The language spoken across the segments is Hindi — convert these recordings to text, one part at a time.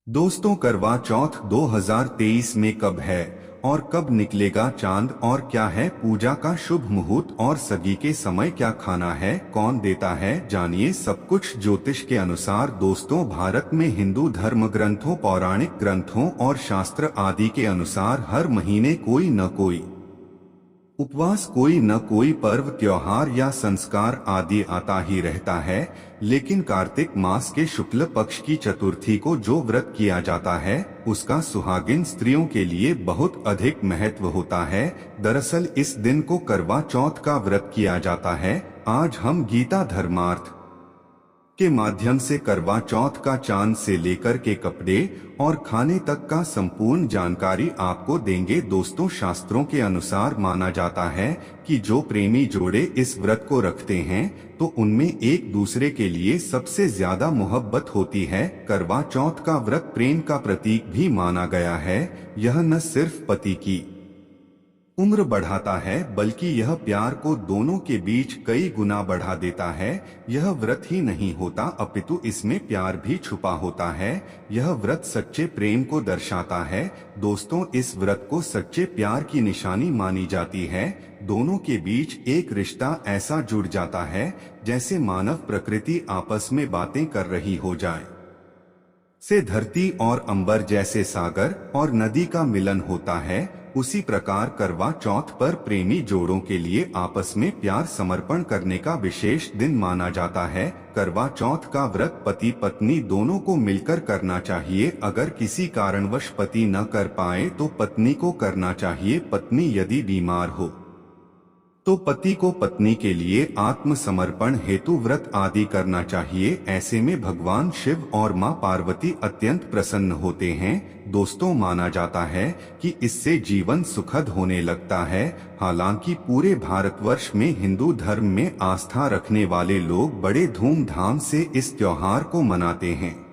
दोस्तों, करवा चौथ 2023 में कब है और कब निकलेगा चांद और क्या है पूजा का शुभ मुहूर्त और सगी के समय क्या खाना है, कौन देता है, जानिए सब कुछ ज्योतिष के अनुसार। दोस्तों, भारत में हिंदू धर्म ग्रंथों, पौराणिक ग्रंथों और शास्त्र आदि के अनुसार हर महीने कोई न कोई उपवास, कोई न कोई पर्व, त्योहार या संस्कार आदि आता ही रहता है। लेकिन कार्तिक मास के शुक्ल पक्ष की चतुर्थी को जो व्रत किया जाता है उसका सुहागिन स्त्रियों के लिए बहुत अधिक महत्व होता है। दरअसल इस दिन को करवा चौथ का व्रत किया जाता है। आज हम गीता धर्मार्थ के माध्यम से करवा चौथ का चांद से लेकर के कपड़े और खाने तक का संपूर्ण जानकारी आपको देंगे। दोस्तों, शास्त्रों के अनुसार माना जाता है कि जो प्रेमी जोड़े इस व्रत को रखते हैं तो उनमें एक दूसरे के लिए सबसे ज्यादा मोहब्बत होती है। करवा चौथ का व्रत प्रेम का प्रतीक भी माना गया है। यह न सिर्फ पति की उम्र बढ़ाता है बल्कि यह प्यार को दोनों के बीच कई गुना बढ़ा देता है। यह व्रत ही नहीं होता अपितु इसमें प्यार भी छुपा होता है। यह व्रत सच्चे प्रेम को दर्शाता है। दोस्तों, इस व्रत को सच्चे प्यार की निशानी मानी जाती है। दोनों के बीच एक रिश्ता ऐसा जुड़ जाता है जैसे मानव प्रकृति आपस में बातें कर रही हो जाए, से धरती और अंबर जैसे सागर और नदी का मिलन होता है। उसी प्रकार करवा चौथ पर प्रेमी जोड़ों के लिए आपस में प्यार समर्पण करने का विशेष दिन माना जाता है। करवा चौथ का व्रत पति पत्नी दोनों को मिलकर करना चाहिए। अगर किसी कारणवश पति न कर पाए तो पत्नी को करना चाहिए। पत्नी यदि बीमार हो तो पति को पत्नी के लिए आत्मसमर्पण हेतु व्रत आदि करना चाहिए। ऐसे में भगवान शिव और मां पार्वती अत्यंत प्रसन्न होते हैं। दोस्तों, माना जाता है कि इससे जीवन सुखद होने लगता है। हालांकि पूरे भारतवर्ष में हिंदू धर्म में आस्था रखने वाले लोग बड़े धूमधाम से इस त्योहार को मनाते हैं,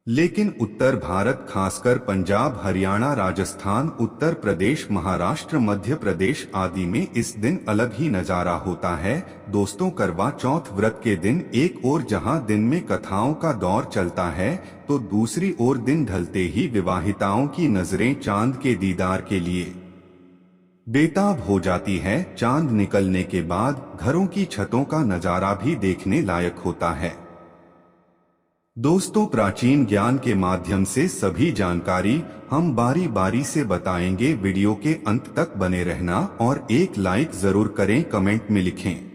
लेकिन उत्तर भारत खासकर पंजाब, हरियाणा, राजस्थान, उत्तर प्रदेश, महाराष्ट्र, मध्य प्रदेश आदि में इस दिन अलग ही नजारा होता है। दोस्तों, करवा चौथ व्रत के दिन एक ओर जहां दिन में कथाओं का दौर चलता है तो दूसरी ओर दिन ढलते ही विवाहिताओं की नजरें चांद के दीदार के लिए बेताब हो जाती है। चांद निकलने के बाद घरों की छतों का नजारा भी देखने लायक होता है। दोस्तों, प्राचीन ज्ञान के माध्यम से सभी जानकारी हम बारी बारी से बताएंगे। वीडियो के अंत तक बने रहना और एक लाइक जरूर करें, कमेंट में लिखें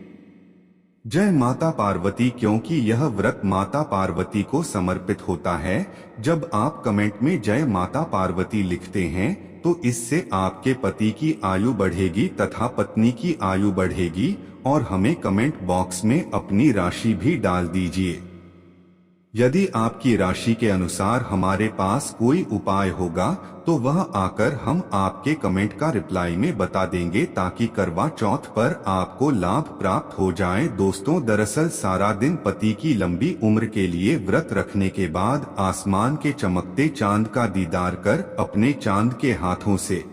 जय माता पार्वती, क्योंकि यह व्रत माता पार्वती को समर्पित होता है। जब आप कमेंट में जय माता पार्वती लिखते हैं तो इससे आपके पति की आयु बढ़ेगी तथा पत्नी की आयु बढ़ेगी। और हमें कमेंट बॉक्स में अपनी राशि भी डाल दीजिए। यदि आपकी राशि के अनुसार हमारे पास कोई उपाय होगा तो वह आकर हम आपके कमेंट का रिप्लाई में बता देंगे ताकि करवा चौथ पर आपको लाभ प्राप्त हो जाए। दोस्तों, दरअसल सारा दिन पति की लंबी उम्र के लिए व्रत रखने के बाद आसमान के चमकते चांद का दीदार कर अपने चांद के हाथों से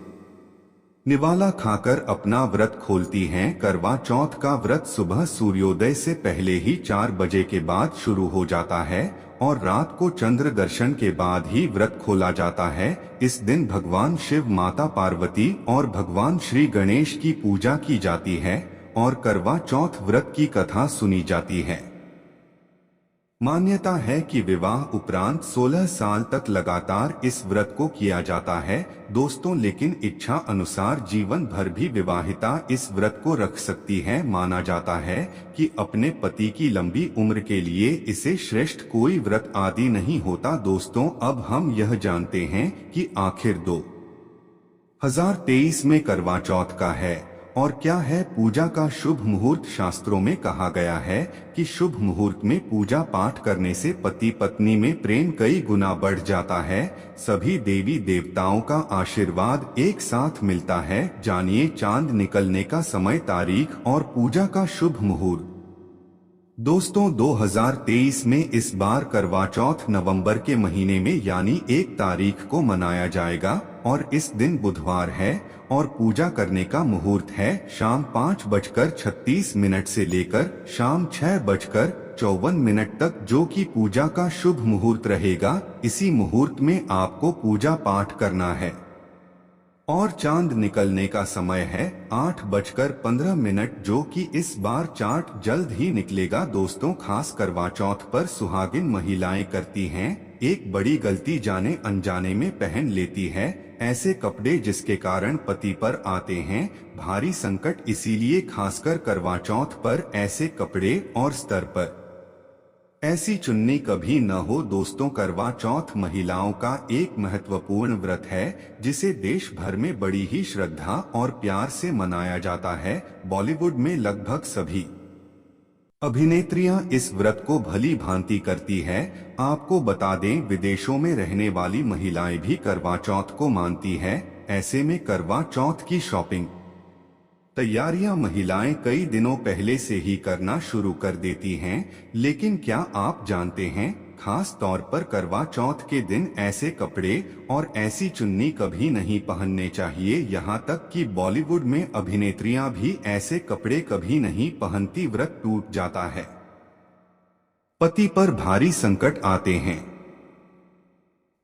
निवाला खाकर अपना व्रत खोलती हैं। करवा चौथ का व्रत सुबह सूर्योदय से पहले ही 4 बजे के बाद शुरू हो जाता है और रात को चंद्र दर्शन के बाद ही व्रत खोला जाता है। इस दिन भगवान शिव, माता पार्वती और भगवान श्री गणेश की पूजा की जाती है और करवा चौथ व्रत की कथा सुनी जाती है। मान्यता है कि विवाह उपरांत 16 साल तक लगातार इस व्रत को किया जाता है। दोस्तों, लेकिन इच्छा अनुसार जीवन भर भी विवाहिता इस व्रत को रख सकती है। माना जाता है कि अपने पति की लंबी उम्र के लिए इसे श्रेष्ठ कोई व्रत आदि नहीं होता। दोस्तों, अब हम यह जानते हैं कि आखिर 2023 में करवा चौथ का है और क्या है पूजा का शुभ मुहूर्त। शास्त्रों में कहा गया है कि शुभ मुहूर्त में पूजा पाठ करने से पति पत्नी में प्रेम कई गुना बढ़ जाता है। सभी देवी देवताओं का आशीर्वाद एक साथ मिलता है। जानिए चांद निकलने का समय, तारीख और पूजा का शुभ मुहूर्त। दोस्तों, 2023 में इस बार करवा चौथ नवंबर के महीने में यानी 1 तारीख को मनाया जाएगा और इस दिन बुधवार है और पूजा करने का मुहूर्त है शाम 5:36 से लेकर शाम 6:34 54 तक, जो कि पूजा का शुभ मुहूर्त रहेगा। इसी मुहूर्त में आपको पूजा पाठ करना है और चांद निकलने का समय है 8:15, जो कि इस बार चांद जल्द ही निकलेगा। दोस्तों, खास करवा चौथ पर सुहागिन महिलाएं करती हैं एक बड़ी गलती, जाने अनजाने में पहन लेती है ऐसे कपड़े जिसके कारण पति पर आते हैं भारी संकट। इसीलिए खासकर करवा चौथ पर ऐसे कपड़े और स्तर पर ऐसी चुन्नी कभी न हो। दोस्तों, करवा चौथ महिलाओं का एक महत्वपूर्ण व्रत है जिसे देश भर में बड़ी ही श्रद्धा और प्यार से मनाया जाता है। बॉलीवुड में लगभग सभी अभिनेत्रियां इस व्रत को भली भांति करती है। आपको बता दें, विदेशों में रहने वाली महिलाएं भी करवा चौथ को मानती है। ऐसे में करवा चौथ की शॉपिंग तैयारियां महिलाएं कई दिनों पहले से ही करना शुरू कर देती हैं। लेकिन क्या आप जानते हैं, खास तौर पर करवा चौथ के दिन ऐसे कपड़े और ऐसी चुन्नी कभी नहीं पहनने चाहिए। यहां तक कि बॉलीवुड में अभिनेत्रियां भी ऐसे कपड़े कभी नहीं पहनती। व्रत टूट जाता है, पति पर भारी संकट आते हैं।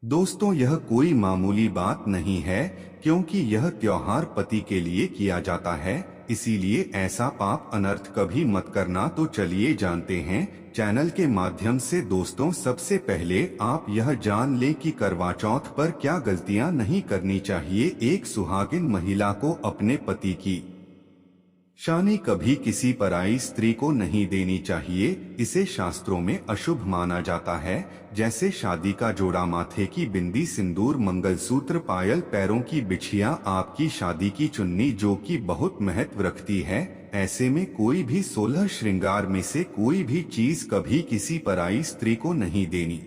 दोस्तों, यह कोई मामूली बात नहीं है, क्योंकि यह त्योहार पति के लिए किया जाता है। इसीलिए ऐसा पाप अनर्थ कभी मत करना। तो चलिए जानते हैं चैनल के माध्यम से। दोस्तों, सबसे पहले आप यह जान लें कि करवा चौथ पर क्या गलतियां नहीं करनी चाहिए। एक सुहागिन महिला को अपने पति की शानी कभी किसी पराई स्त्री को नहीं देनी चाहिए। इसे शास्त्रों में अशुभ माना जाता है। जैसे शादी का जोड़ा, माथे की बिंदी, सिंदूर, मंगलसूत्र, पायल, पैरों की बिछिया, आपकी शादी की चुन्नी, जो कि बहुत महत्व रखती है। ऐसे में कोई भी 16 श्रृंगार में से कोई भी चीज कभी किसी पराई स्त्री को नहीं देनी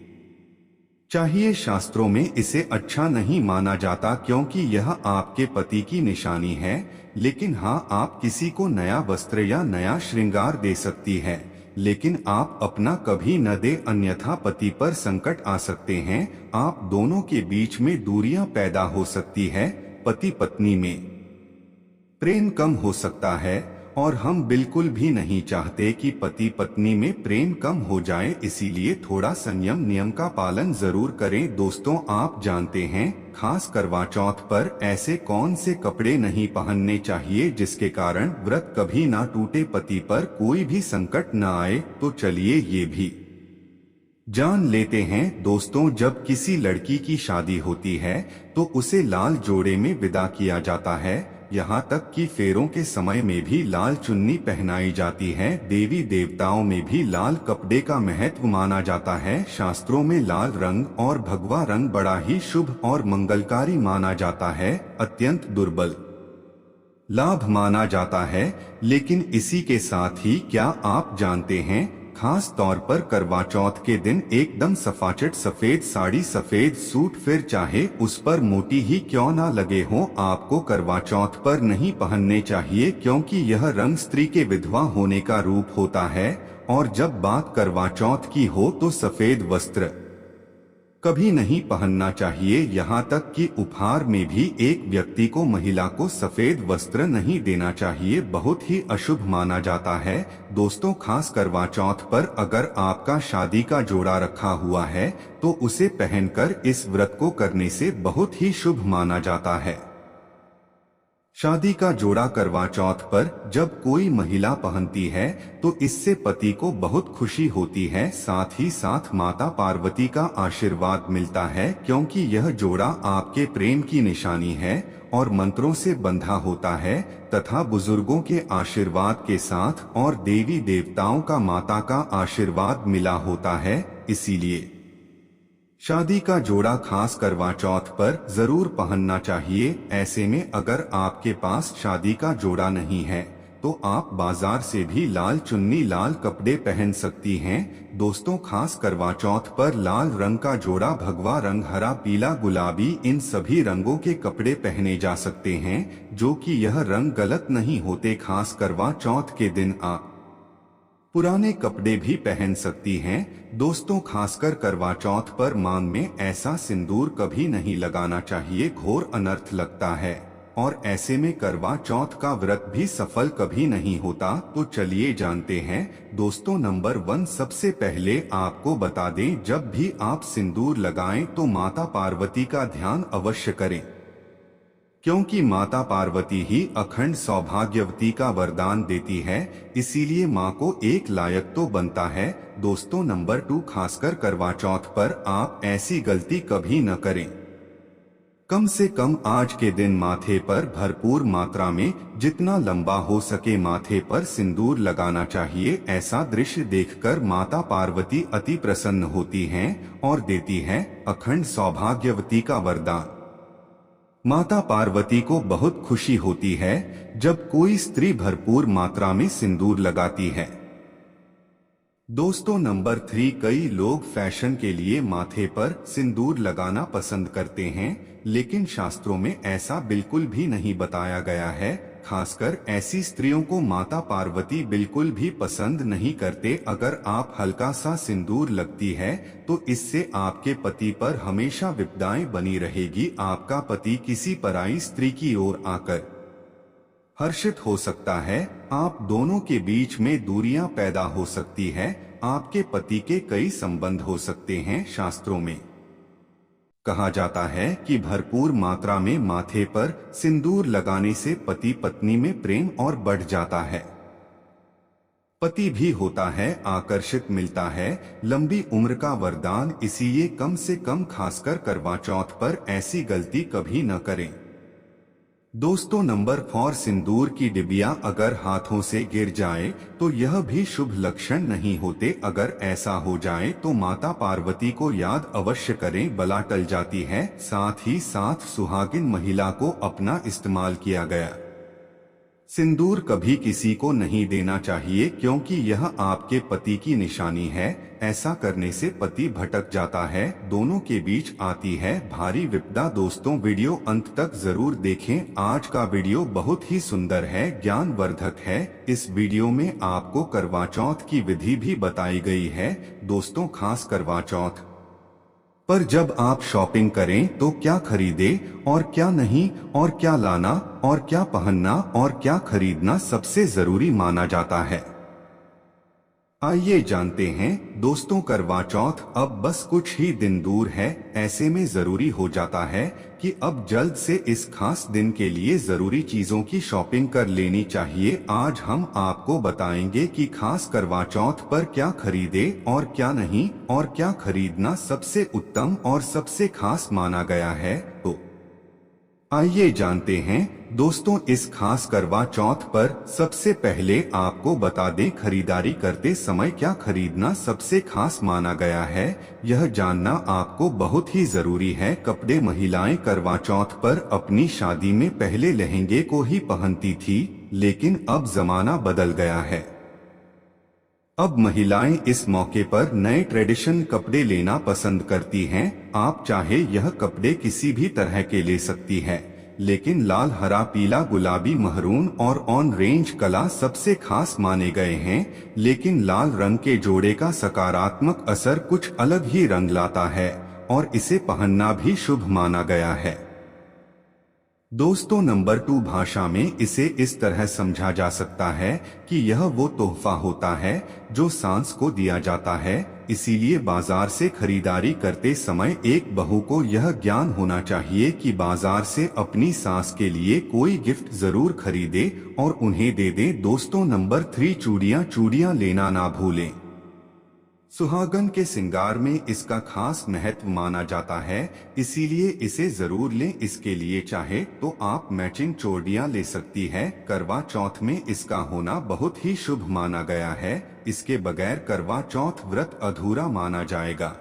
चाहिए। शास्त्रों में इसे अच्छा नहीं माना जाता, क्योंकि यह आपके पति की निशानी है। लेकिन हाँ, आप किसी को नया वस्त्र या नया श्रृंगार दे सकती है, लेकिन आप अपना कभी न दे, अन्यथा पति पर संकट आ सकते हैं। आप दोनों के बीच में दूरियां पैदा हो सकती है। पति पत्नी में प्रेम कम हो सकता है और हम बिल्कुल भी नहीं चाहते कि पति पत्नी में प्रेम कम हो जाए। इसीलिए थोड़ा संयम, नियम का पालन जरूर करें। दोस्तों, आप जानते हैं खास करवा चौथ पर ऐसे कौन से कपड़े नहीं पहनने चाहिए जिसके कारण व्रत कभी ना टूटे, पति पर कोई भी संकट न आए। तो चलिए ये भी जान लेते हैं। दोस्तों, जब किसी लड़की की शादी होती है तो उसे लाल जोड़े में विदा किया जाता है। यहाँ तक कि फेरों के समय में भी लाल चुन्नी पहनाई जाती है। देवी देवताओं में भी लाल कपड़े का महत्व माना जाता है। शास्त्रों में लाल रंग और भगवा रंग बड़ा ही शुभ और मंगलकारी माना जाता है। अत्यंत दुर्बल लाभ माना जाता है। लेकिन इसी के साथ ही क्या आप जानते हैं, खास तौर पर करवा चौथ के दिन एकदम सफाचट सफेद साड़ी, सफेद सूट, फिर चाहे उस पर मोती ही क्यों ना लगे हों, आपको करवा चौथ पर नहीं पहनने चाहिए, क्योंकि यह रंग स्त्री के विधवा होने का रूप होता है। और जब बात करवा चौथ की हो तो सफेद वस्त्र कभी नहीं पहनना चाहिए। यहाँ तक कि उपहार में भी एक व्यक्ति को, महिला को सफेद वस्त्र नहीं देना चाहिए, बहुत ही अशुभ माना जाता है। दोस्तों, खास करवा चौथ पर अगर आपका शादी का जोड़ा रखा हुआ है तो उसे पहनकर इस व्रत को करने से बहुत ही शुभ माना जाता है। शादी का जोड़ा करवा चौथ पर जब कोई महिला पहनती है तो इससे पति को बहुत खुशी होती है, साथ ही साथ माता पार्वती का आशीर्वाद मिलता है, क्योंकि यह जोड़ा आपके प्रेम की निशानी है और मंत्रों से बंधा होता है तथा बुजुर्गों के आशीर्वाद के साथ और देवी देवताओं का, माता का आशीर्वाद मिला होता है। इसीलिए शादी का जोड़ा खास करवा चौथ पर जरूर पहनना चाहिए। ऐसे में अगर आपके पास शादी का जोड़ा नहीं है तो आप बाजार से भी लाल चुन्नी, लाल कपड़े पहन सकती हैं। दोस्तों, खास करवा चौथ पर लाल रंग का जोड़ा, भगवा रंग, हरा, पीला, गुलाबी, इन सभी रंगों के कपड़े पहने जा सकते हैं, जो कि यह रंग गलत नहीं होते। खास करवा चौथ के दिन आप पुराने कपड़े भी पहन सकती हैं। दोस्तों, खासकर करवा चौथ पर मांग में ऐसा सिंदूर कभी नहीं लगाना चाहिए, घोर अनर्थ लगता है और ऐसे में करवा चौथ का व्रत भी सफल कभी नहीं होता। तो चलिए जानते हैं दोस्तों। नंबर 1, सबसे पहले आपको बता दें, जब भी आप सिंदूर लगाएं तो माता पार्वती का ध्यान अवश्य करें, क्योंकि माता पार्वती ही अखंड सौभाग्यवती का वरदान देती है, इसीलिए माँ को एक लायक तो बनता है। दोस्तों नंबर 2, खासकर करवा चौथ पर आप ऐसी गलती कभी न करें। कम से कम आज के दिन माथे पर भरपूर मात्रा में जितना लंबा हो सके माथे पर सिंदूर लगाना चाहिए। ऐसा दृश्य देखकर माता पार्वती अति प्रसन्न होती हैं और देती है अखंड सौभाग्यवती का वरदान। माता पार्वती को बहुत खुशी होती है जब कोई स्त्री भरपूर मात्रा में सिंदूर लगाती है। दोस्तों नंबर 3, कई लोग फैशन के लिए माथे पर सिंदूर लगाना पसंद करते हैं, लेकिन शास्त्रों में ऐसा बिल्कुल भी नहीं बताया गया है। खासकर ऐसी स्त्रियों को माता पार्वती बिल्कुल भी पसंद नहीं करते। अगर आप हल्का सा सिंदूर लगती है तो इससे आपके पति पर हमेशा विपदाएं बनी रहेगी। आपका पति किसी पराई स्त्री की ओर आकर हर्षित हो सकता है, आप दोनों के बीच में दूरियां पैदा हो सकती है, आपके पति के कई संबंध हो सकते हैं। शास्त्रों में कहा जाता है कि भरपूर मात्रा में माथे पर सिंदूर लगाने से पति पत्नी में प्रेम और बढ़ जाता है, पति भी होता है आकर्षित मिलता है, लंबी उम्र का वरदान। इसीलिए कम से कम खासकर करवा चौथ पर ऐसी गलती कभी न करें। दोस्तों नंबर 4, सिंदूर की डिबिया अगर हाथों से गिर जाए तो यह भी शुभ लक्षण नहीं होते। अगर ऐसा हो जाए तो माता पार्वती को याद अवश्य करें, बला टल जाती है। साथ ही साथ सुहागिन महिला को अपना इस्तेमाल किया गया सिंदूर कभी किसी को नहीं देना चाहिए, क्योंकि यह आपके पति की निशानी है। ऐसा करने से पति भटक जाता है, दोनों के बीच आती है भारी विपदा। दोस्तों वीडियो अंत तक जरूर देखें। आज का वीडियो बहुत ही सुंदर है, ज्ञानवर्धक है। इस वीडियो में आपको करवा चौथ की विधि भी बताई गई है। दोस्तों खास करवा चौथ पर जब आप शॉपिंग करें तो क्या खरीदें और क्या नहीं, और क्या लाना और क्या पहनना और क्या खरीदना सबसे जरूरी माना जाता है। आइए जानते हैं दोस्तों। करवा चौथ अब बस कुछ ही दिन दूर है, ऐसे में जरूरी हो जाता है कि अब जल्द से इस खास दिन के लिए जरूरी चीजों की शॉपिंग कर लेनी चाहिए। आज हम आपको बताएंगे कि खास करवा चौथ पर क्या खरीदे और क्या नहीं, और क्या खरीदना सबसे उत्तम और सबसे खास माना गया है। तो आइए जानते हैं दोस्तों। इस खास करवा चौथ पर सबसे पहले आपको बता दें, खरीदारी करते समय क्या खरीदना सबसे खास माना गया है, यह जानना आपको बहुत ही जरूरी है। कपड़े महिलाएं करवा चौथ पर अपनी शादी में पहले लहंगे को ही पहनती थी, लेकिन अब जमाना बदल गया है। अब महिलाएं इस मौके पर नए ट्रेडिशन कपड़े लेना पसंद करती हैं। आप चाहे यह कपड़े किसी भी तरह के ले सकती है, लेकिन लाल, हरा, पीला, गुलाबी, महरून और ऑरेंज कलर सबसे खास माने गए हैं। लेकिन लाल रंग के जोड़े का सकारात्मक असर कुछ अलग ही रंग लाता है और इसे पहनना भी शुभ माना गया है। दोस्तों नंबर 2, भाषा में इसे इस तरह समझा जा सकता है कि यह वो तोहफा होता है जो सांस को दिया जाता है। इसीलिए बाजार से खरीदारी करते समय एक बहू को यह ज्ञान होना चाहिए कि बाजार से अपनी सास के लिए कोई गिफ्ट जरूर खरीदे और उन्हें दे दे। दोस्तों नंबर 3, चूड़ियां लेना ना भूलें। सुहागन के श्रृंगार में इसका खास महत्व माना जाता है, इसीलिए इसे जरूर लें। इसके लिए चाहे तो आप मैचिंग चूड़ियां ले सकती है। करवा चौथ में इसका होना बहुत ही शुभ माना गया है, इसके बगैर करवा चौथ व्रत अधूरा माना जाएगा।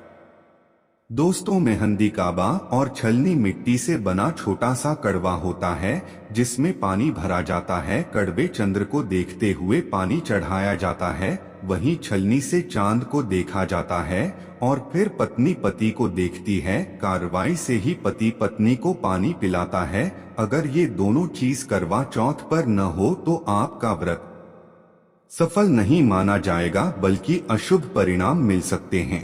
दोस्तों मेहंदी काबा और छलनी मिट्टी से बना छोटा सा कड़वा होता है, जिसमें पानी भरा जाता है। कड़वे चंद्र को देखते हुए पानी चढ़ाया जाता है, वहीं छलनी से चांद को देखा जाता है और फिर पत्नी पति को देखती है। कार्रवाई से ही पति पत्नी को पानी पिलाता है। अगर ये दोनों चीज करवा चौथ पर न हो तो आपका व्रत सफल नहीं माना जाएगा, बल्कि अशुभ परिणाम मिल सकते हैं।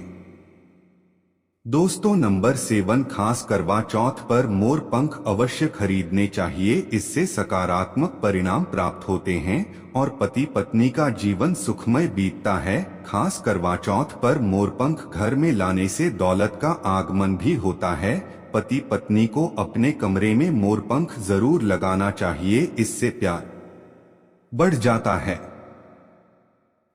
दोस्तों नंबर 7, खास करवा चौथ पर मोर पंख अवश्य खरीदने चाहिए। इससे सकारात्मक परिणाम प्राप्त होते हैं और पति पत्नी का जीवन सुखमय बीतता है। खास करवा चौथ पर मोर पंख घर में लाने से दौलत का आगमन भी होता है। पति पत्नी को अपने कमरे में मोर पंख जरूर लगाना चाहिए, इससे प्यार बढ़ जाता है।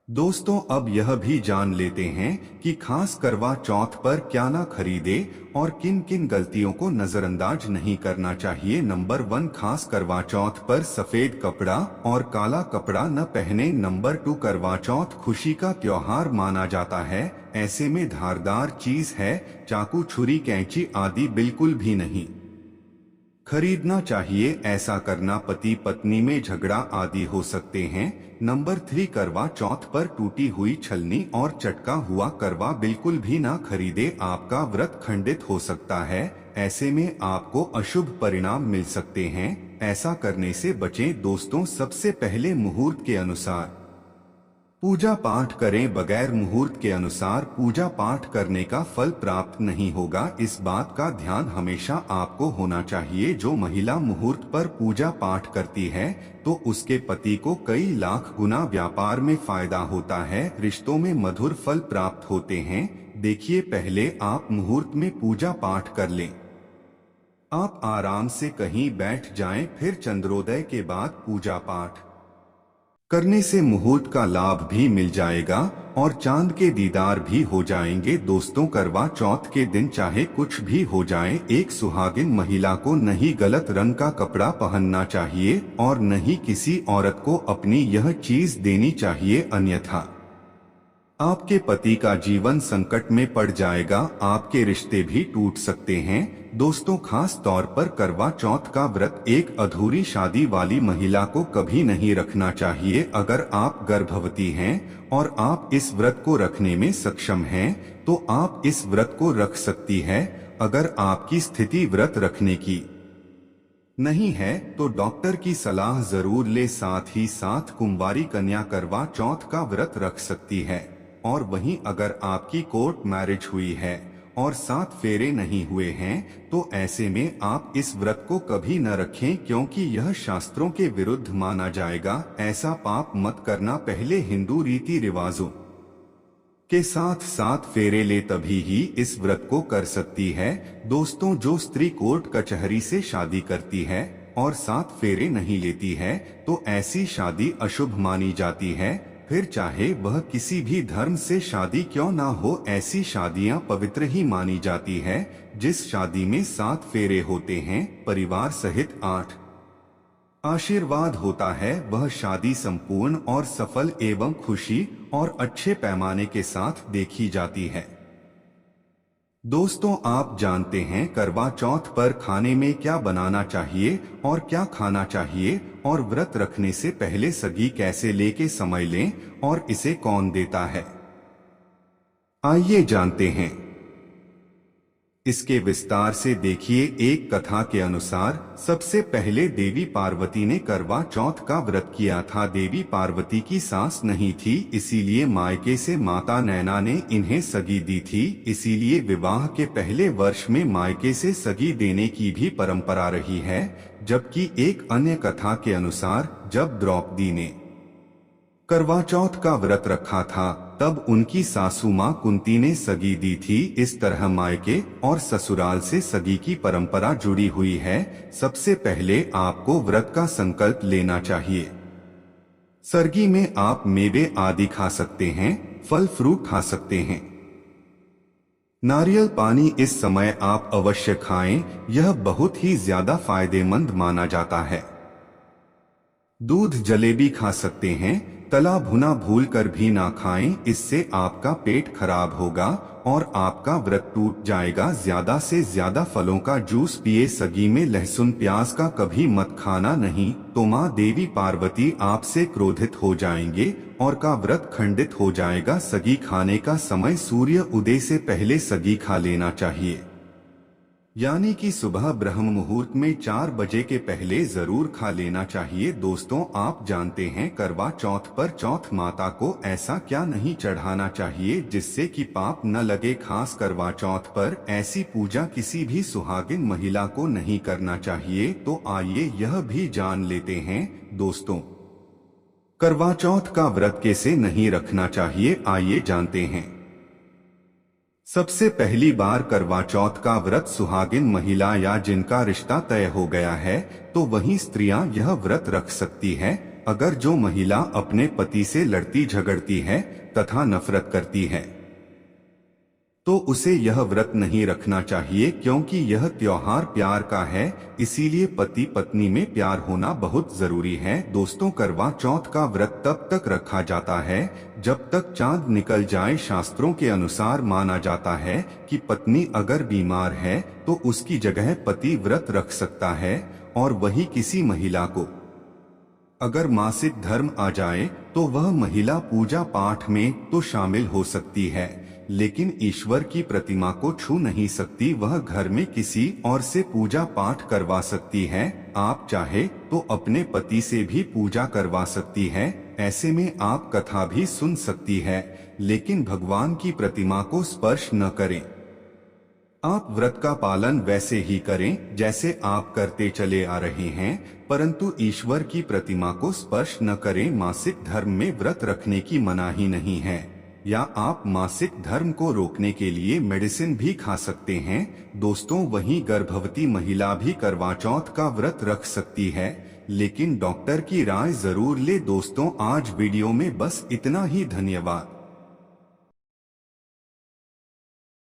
दोस्तों अब यह भी जान लेते हैं कि खास करवा चौथ पर क्या ना खरीदे और किन किन गलतियों को नजरअंदाज नहीं करना चाहिए। नंबर 1, खास करवा चौथ पर सफेद कपड़ा और काला कपड़ा न पहने। नंबर 2, करवा चौथ खुशी का त्योहार माना जाता है, ऐसे में धारदार चीज है, चाकू छुरी कैंची आदि बिल्कुल भी नहीं खरीदना चाहिए। ऐसा करना पति पत्नी में झगड़ा आदि हो सकते हैं। नंबर 3, करवा चौथ पर टूटी हुई छलनी और चटका हुआ करवा बिल्कुल भी ना खरीदे, आपका व्रत खंडित हो सकता है। ऐसे में आपको अशुभ परिणाम मिल सकते हैं, ऐसा करने से बचें। दोस्तों सबसे पहले मुहूर्त के अनुसार पूजा पाठ करें, बगैर मुहूर्त के अनुसार पूजा पाठ करने का फल प्राप्त नहीं होगा। इस बात का ध्यान हमेशा आपको होना चाहिए। जो महिला मुहूर्त पर पूजा पाठ करती है तो उसके पति को कई लाख गुना व्यापार में फायदा होता है, रिश्तों में मधुर फल प्राप्त होते हैं। देखिए, पहले आप मुहूर्त में पूजा पाठ कर लें, आप आराम से कहीं बैठ जाएं, फिर चंद्रोदय के बाद पूजा पाठ करने से मुहूर्त का लाभ भी मिल जाएगा और चांद के दीदार भी हो जाएंगे। दोस्तों करवा चौथ के दिन चाहे कुछ भी हो जाए, एक सुहागिन महिला को नहीं गलत रंग का कपड़ा पहनना चाहिए और नहीं किसी औरत को अपनी यह चीज देनी चाहिए, अन्यथा आपके पति का जीवन संकट में पड़ जाएगा, आपके रिश्ते भी टूट सकते हैं। दोस्तों खास तौर पर करवा चौथ का व्रत एक अधूरी शादी वाली महिला को कभी नहीं रखना चाहिए। अगर आप गर्भवती हैं और आप इस व्रत को रखने में सक्षम हैं तो आप इस व्रत को रख सकती है। अगर आपकी स्थिति व्रत रखने की नहीं है तो डॉक्टर की सलाह जरूर ले। साथ ही साथ कुंवारी कन्या करवा चौथ का व्रत रख सकती है। और वहीं अगर आपकी कोर्ट मैरिज हुई है और 7 फेरे नहीं हुए हैं तो ऐसे में आप इस व्रत को कभी न रखें, क्योंकि यह शास्त्रों के विरुद्ध माना जाएगा। ऐसा पाप मत करना। पहले हिंदू रीति रिवाजों के साथ 7 फेरे ले तभी ही इस व्रत को कर सकती है। दोस्तों जो स्त्री कोर्ट कचहरी से शादी करती है और 7 फेरे नहीं लेती है तो ऐसी शादी अशुभ मानी जाती है। फिर चाहे वह किसी भी धर्म से शादी क्यों ना हो, ऐसी शादियां पवित्र ही मानी जाती है। जिस शादी में 7 फेरे होते हैं, परिवार सहित 8 आशीर्वाद होता है, वह शादी संपूर्ण और सफल एवं खुशी और अच्छे पैमाने के साथ देखी जाती है। दोस्तों आप जानते हैं करवा चौथ पर खाने में क्या बनाना चाहिए और क्या खाना चाहिए, और व्रत रखने से पहले सगी कैसे लेके समय लें और इसे कौन देता है, आइए जानते हैं। इसके विस्तार से देखिए। एक कथा के अनुसार सबसे पहले देवी पार्वती ने करवा चौथ का व्रत किया था। देवी पार्वती की सास नहीं थी, इसीलिए मायके से माता नैना ने इन्हें सगी दी थी। इसीलिए विवाह के पहले वर्ष में मायके से सगी देने की भी परंपरा रही है। जबकि एक अन्य कथा के अनुसार जब द्रौपदी ने करवा चौथ का व्रत रखा था तब उनकी सासू मां कुंती ने सगी दी थी। इस तरह मायके और ससुराल से सगी की परंपरा जुड़ी हुई है। सबसे पहले आपको व्रत का संकल्प लेना चाहिए। सरगी में आप मेवे आदि खा सकते हैं, फल फ्रूट खा सकते हैं। नारियल पानी इस समय आप अवश्य खाएं, यह बहुत ही ज्यादा फायदेमंद माना जाता है। दूध जलेबी खा सकते हैं, तला भुना भूल कर भी ना खाएं, इससे आपका पेट खराब होगा और आपका व्रत टूट जाएगा। ज्यादा से ज्यादा फलों का जूस पिए। सगी में लहसुन प्याज का कभी मत खाना, नहीं तो माँ देवी पार्वती आपसे क्रोधित हो जाएंगे और का व्रत खंडित हो जाएगा। सगी खाने का समय सूर्य उदय से पहले सगी खा लेना चाहिए। यानी कि सुबह ब्रह्म मुहूर्त में 4 बजे के पहले जरूर खा लेना चाहिए। दोस्तों, आप जानते हैं करवा चौथ पर चौथ माता को ऐसा क्या नहीं चढ़ाना चाहिए जिससे कि पाप न लगे। खास करवा चौथ पर ऐसी पूजा किसी भी सुहागिन महिला को नहीं करना चाहिए। तो आइए यह भी जान लेते हैं दोस्तों, करवा चौथ का व्रत कैसे नहीं रखना चाहिए, आइए जानते हैं। सबसे पहली बार करवा चौथ का व्रत सुहागिन महिला या जिनका रिश्ता तय हो गया है तो वही स्त्रियां यह व्रत रख सकती है। अगर जो महिला अपने पति से लड़ती झगड़ती है तथा नफरत करती है तो उसे यह व्रत नहीं रखना चाहिए, क्योंकि यह त्योहार प्यार का है। इसीलिए पति पत्नी में प्यार होना बहुत जरूरी है। दोस्तों, करवा चौथ का व्रत तब तक रखा जाता है जब तक चांद निकल जाए। शास्त्रों के अनुसार माना जाता है कि पत्नी अगर बीमार है तो उसकी जगह पति व्रत रख सकता है, और वही किसी महिला को अगर मासिक धर्म आ जाए तो वह महिला पूजा पाठ में तो शामिल हो सकती है, लेकिन ईश्वर की प्रतिमा को छू नहीं सकती। वह घर में किसी और से पूजा पाठ करवा सकती है। आप चाहे तो अपने पति से भी पूजा करवा सकती है। ऐसे में आप कथा भी सुन सकती है, लेकिन भगवान की प्रतिमा को स्पर्श न करें। आप व्रत का पालन वैसे ही करें जैसे आप करते चले आ रहे हैं, परंतु ईश्वर की प्रतिमा को स्पर्श न करें। मासिक धर्म में व्रत रखने की मनाही नहीं है, या आप मासिक धर्म को रोकने के लिए मेडिसिन भी खा सकते हैं। दोस्तों, वहीं गर्भवती महिला भी करवा चौथ का व्रत रख सकती है, लेकिन डॉक्टर की राय जरूर ले। दोस्तों, आज वीडियो में बस इतना ही। धन्यवाद।